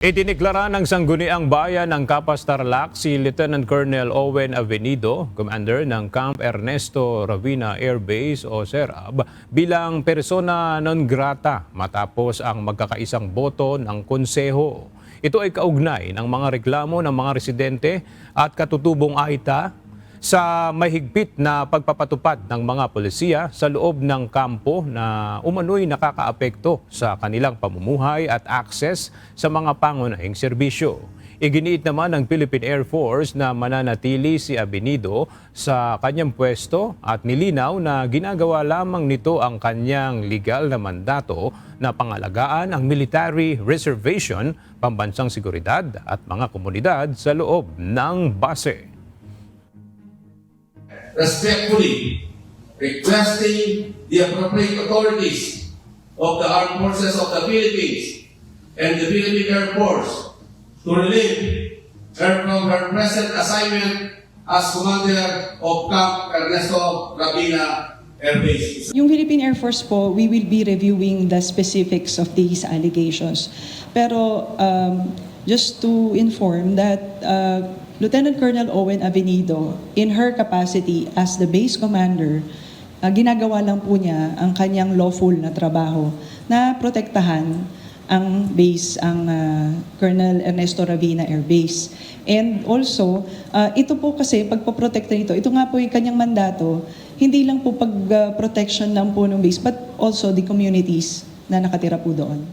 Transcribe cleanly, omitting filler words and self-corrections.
Idiniklara ng Sangguniang Bayan ng Capas Tarlac si Lieutenant Colonel Owen Avenido, Commander ng Camp Ernesto Ravina Air Base o SERAB, bilang persona non grata matapos ang magkakaisang boto ng konseho. Ito ay kaugnay ng mga reklamo ng mga residente at katutubong AITA sa mahigpit na pagpapatupad ng mga polisiya sa loob ng kampo na umano'y nakakaapekto sa kanilang pamumuhay at access sa mga pangunahing serbisyo. Iginiit naman ng Philippine Air Force na mananatili si Avenido sa kanyang pwesto at nilinaw na ginagawa lamang nito ang kanyang legal na mandato na pangalagaan ang military reservation, pambansang seguridad at mga komunidad sa loob ng base. Respectfully requesting the appropriate authorities of the Armed Forces of the Philippines and the Philippine Air Force to relieve her from her present assignment as Commander of Camp Ernesto Ravina Air Base. Yung Philippine Air Force po, we will be reviewing the specifics of these allegations. Pero just to inform that Lieutenant Colonel Owen Avenido, in her capacity as the base commander, ginagawa lang po niya ang kanyang lawful na trabaho na protektahan ang base, ang Colonel Ernesto Ravina Air Base. And also, ito po kasi, pagpoprotekta nito, ito nga po yung kanyang mandato, hindi lang po pag-protection lang po ng base, but also the communities na nakatira po doon.